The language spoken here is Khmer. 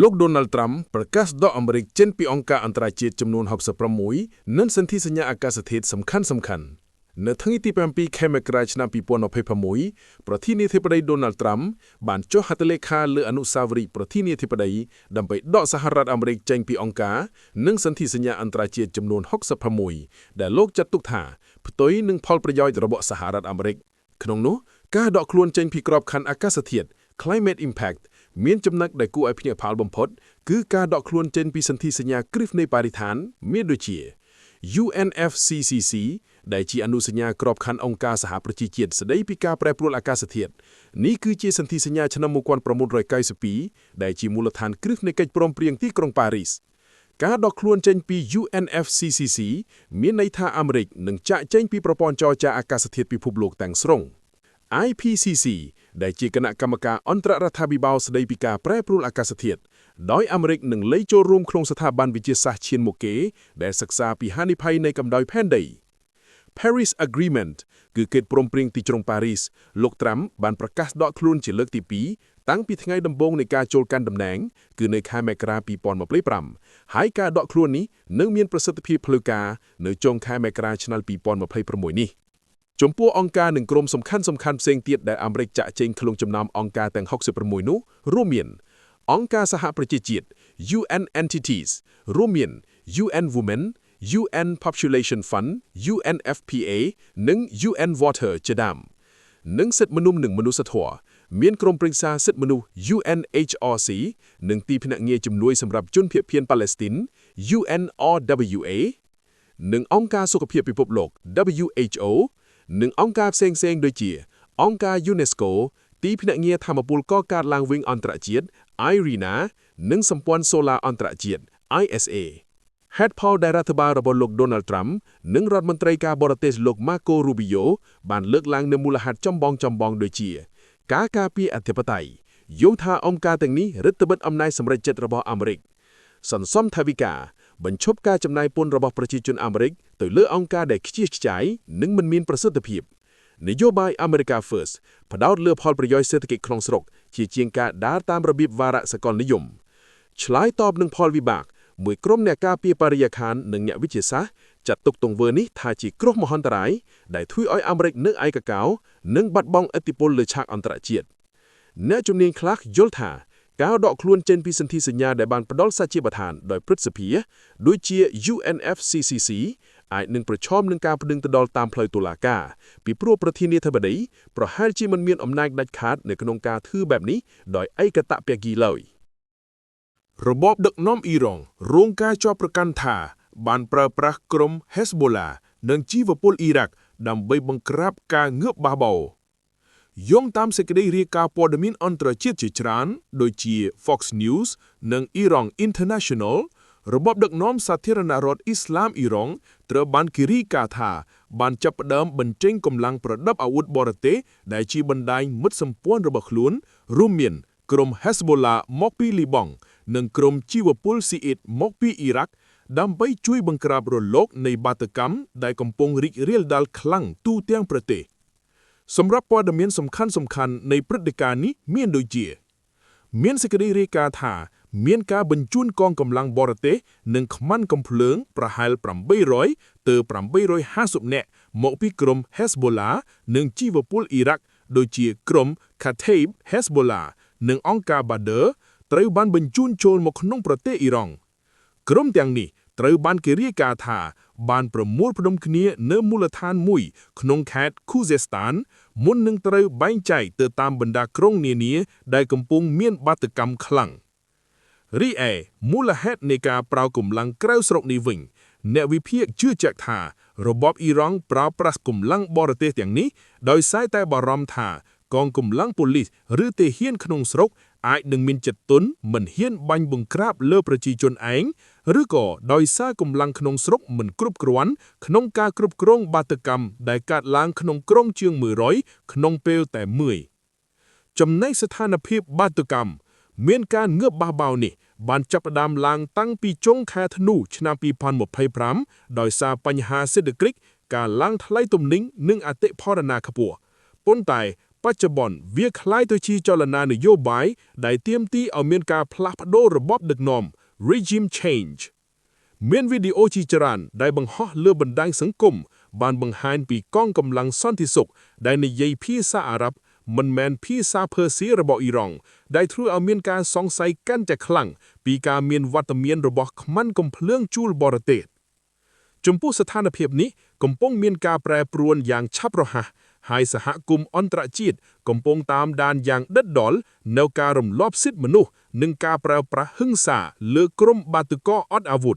លោក Donald Trump ប្រកាសដកអាមេរិកចេញពីអង្គការអន្តរជាតិចំនួន66និងសន្ធិសញ្ញាអាកាសធាតុសំខាន់ៗនៅថ្ងៃទី7 ខែមករាឆ្នាំ2026ប្រធានាធិបតី Donald Trump បានចុះហត្ថលេខាលើអនុស្សាវរីយ៍ប្រធានាធិបតីដើម្បីដកសហរដ្ឋអាមេរិកចេញពីអង្គការនិងសន្ធិសញ្ញាអន្តរជាតិចំនួន66ដែលលោកចាត់ទុកថាផ្ទុយនឹងផលប្រយោជន៍របស់សហរដ្ឋអាមេរិកក្នុងនោះការដកខ្លួនចេញពីក្របខ័ណ្ឌអាកាសធាតុ Climate Impact មានចំណុចដែលគួរឲ្យភ្ញាក់ផ្អើលបំផុតគឺការដកខ្លួនចេញពីសន្ធិសញ្ញាគ្រឹះនៃបរិស្ថានមានដូចជា UNFCCC ដែលជាអនុសញ្ញាក្របខ័ណ្ឌអង្គការសហប្រជាជាតិស្តីពីការប្រែប្រួលអាកាសធាតុនេះគឺជាសន្ធិសញ្ញាឆ្នាំ1992ដែលជាមូលដ្ឋានគ្រឹះនៃកិច្ចព្រមព្រៀងទីក្រុងប៉ារីសការដកខ្លួនចេញពី UNFCCC មានន័យថាអាមេរិកនឹងចាកចេញពីប្រព័ន្ធចរចាអាកាសធាតុពិភពលោកទាំងស្រុង IPCC ដែលជាគណៈកម្មការអន្តររដ្ឋាភិបាលស្តីពីការប្រែប្រួលអាកាសធាតុដោយអាមេរិកនឹងលែងចូលរួមក្នុងស្ថាប័នវិទ្យាសាស្ត្រឈានមុខគេដែលសិក្សាពីហានិភ័យនៃកម្ដៅផែនដី Paris Agreement គឺកិច្ចព្រមព្រៀងទីក្រុងប៉ារីសលោក Trump បានប្រកាសដកខ្លួនជាលើកទី2តាំងពីថ្ងៃដំបូងនៃការចូលកាន់តំណែងគឺនៅខែមករា2025ហើយការដកខ្លួននេះនឹងមានប្រសិទ្ធភាពផ្លូវការនៅចុងខែមករាឆ្នាំ2026នេះចំពោះអង្គការនិងក្រុមសំខាន់ៗផ្សេងទៀតដែលអាមេរិកចាក់ចេញក្នុងចំណោមអង្គការទាំង66នោះរួមមានអង្គការសហប្រជាជាតិ UN Entities រួមមាន UN Women UN Population Fund UNFPA និង UN Water ជាដើមនិងសិទ្ធិមនុស្សនិងមនុស្សធម៌មានក្រុមប្រឹក្សាសិទ្ធិមនុស្ស UNHRC និងទីភ្នាក់ងារជំនួយសម្រាប់ជនភៀសភានប៉ាឡេស្ទីន UNRWA និងអង្គការសុខភាពពិភពលោក WHO និងអង្គការផ្សេងៗដូចជាអង្គការ UNESCO ទីភ្នាក់ងារថាមពលកកើតឡើងវិញអន្តរជាតិ IRENA និងសម្ព័ន្ធសូឡាអន្តរជាតិ ISA ហេតុផលដែលរដ្ឋបាលរបស់លោក Donald Trump និងរដ្ឋមន្ត្រីការបរទេសលោក Marco Rubio បានលើកឡើងនូវមូលហេតុចម្បងដូចជាការការពារអធិបតេយ្យយល់ថាអង្គការទាំងនេះរឹតបន្តឹងអំណាចសម្រេចចិត្តរបស់អាមេរិកសន្សំថវិកាបញ្ឈប់ការចំណាយពន្ធរបស់ប្រជាជនអាមេរិកទៅលើអង្គការដែលខ្ជិះខ្ចាយនិងមិនមានប្រសិទ្ធភាពនយោបាយ America First ផ្ដោតលើផលប្រយោជន៍សេដ្ឋកិច្ចក្នុងស្រុកជាជាងការដើរតាមរបៀបវារៈសកលនិយមឆ្លើយតបនឹងផលវិបាកមួយក្រុមអ្នកការពារបរិយាកាសនិងអ្នកវិទ្យាសាស្ត្រចាត់ទុកទង្វើនេះថាជាគ្រោះមហន្តរាយដែលធ្វើឲ្យអាមេរិកនៅឯកកោនិងបាត់បង់ឥទ្ធិពលលើឆាកអន្តរជាតិអ្នកជំនាញខ្លះយល់ថាការដកខ្លួនចេញពីសន្ធិសញ្ញាដែលបានផ្ដល់សច្ចាបដ្ឋានដោយព្រឹទ្ធសភាដូចជា UNFCCC អាចនឹងប្រឈមនឹងការប្តឹងទៅដល់តាមផ្លូវតុលាការពីព្រោះប្រធានាធិបតីប្រហែលជាមិនមានអំណាចដាច់ខាតនៅក្នុងការធ្វើបែបនេះដោយឯកតបភាគីឡើយរបបដឹកនាំអ៊ីរ៉ង់រងការជាប់ប្រកាន់ថាបានប្រើប្រាស់ក្រុម Hezbollah និងជីវពលអ៊ីរ៉ាក់ដើម្បីបង្ក្រាបការងើបបះបោរយោងតាមសេចក្តីរាយការណ៍ព័ត៌មានអន្តរជាតិជាច្រើនដូចជា Fox News និង Iran International របបដឹកនាំសាធារណរដ្ឋអ៊ីស្លាមអ៊ីរ៉ង់ត្រូវបានគេរាយការណ៍ថាបានចាប់ផ្ដើមបញ្ចេញកម្លាំងប្រដាប់អាវុធបរទេសដែលជាបណ្ដាញមិត្តសម្ព័ន្ធរបស់ខ្លួនរួមមានក្រុម Hezbollah មកពីលីបង់និងក្រុមជីវពលស៊ីអ៊ីតមកពីអ៊ីរ៉ាក់ដើម្បីជួយបង្ក្រាបរលកនៃបាតុកម្មដែលកំពុងរីករាលដាលខ្លាំងទូទាំងប្រទេសសម្រាប់ព័ត៌មានសំខាន់ៗនៃព្រឹត្តិការណ៍នេះមានដូចជាមានសេចក្តីរាយការណ៍ថាមានការបញ្ជូនកងកម្លាំងបរទេសនិងខ្មាន់កំភ្លើងប្រហែល800ទៅ850នាក់មកពីក្រុម Hezbollah និងជីវពលអ៊ីរ៉ាក់ដូចជាក្រុម Kataib Hezbollah និងអង្គការ Badr ត្រូវបានបញ្ជូនចូលមកក្នុងប្រទេសអ៊ីរ៉ង់ក្រុមទាំងនេះត្រូវបានគេរាយការណ៍ថាបានប្រមូលផ្ដុំគ្នានៅមូលដ្ឋានមួយក្នុងខេត្ត Khuzestan មុននឹងត្រូវបែងចែកទៅតាមបណ្ដាក្រុងនានាដែលកំពុងមានបាតុកម្មខ្លាំងរីឯមូលហេតុនៃការប្រើកម្លាំងក្រៅស្រុកនេះវិញអ្នកវិភាគជឿជាក់ថារបបអ៊ីរ៉ង់ប្រើប្រាស់កម្លាំងបរទេសទាំងនេះដោយសារតែបារម្ភថាកងកម្លាំងប៉ូលីសឬទាហានក្នុងស្រុកអាចនឹងមានចិត្តទន់មិនហ៊ានបាញ់បង្ក្រាបលើប្រជាជនឯងឬក៏ដោយសារកម្លាំងក្នុងស្រុកមិនគ្រប់គ្រាន់ក្នុងការគ្រប់គ្រងបាតុកម្មដែលកើតឡើងក្នុងក្រុងជាង100ក្នុងពេលតែមួយចំណែកស្ថានភាពបាតុកម្មមានការងើបបះបោរនេះបានចាប់ផ្ដើមឡើងតាំងពីចុងខែធ្នូឆ្នាំ2025ដោយសារបញ្ហាសេដ្ឋកិច្ចការឡើងថ្លៃទំនិញនិងអតិផរណាខ្ពស់ប៉ុន្តែប បច្ចុប្បន្នវាคล้ายទៅជាចលនានយោបាយដែលទាមទារឲ្យមានការផ្លាស់ប្ដូររបបដឹកនាំ regime change មានវីដេអូជាច្រើនដែលបង្ហោះលើបណ្ដាញសង្គមបានបង្ហាញពីកងកម្លាំងសន្តិសុខដែលនិយាយភាសាអារ៉ាប់មិនមែនភាសាភើសៀរបស់អ៊ីរ៉ង់ដែលធ្វើឲ្យមានការសង្ស័យកាន់តែខ្លាំងពីការមានវត្តមានរបស់ខ្មាន់កំភ្លើងជួលបរទេសចំពោះស្ថានភាពនេះកំពុងមានការប្រែប្រួលយ៉ាងឆាប់រហ័សហើយសហគមន៍អន្តរជាតិកំពុងតាមដានយ៉ាងដិតដល់នៅការរំលោភសិទ្ធិមនុស្សនិងការប្រើប្រាស់ហិង្សាលើក្រុមបាតុករអត់អាវុធ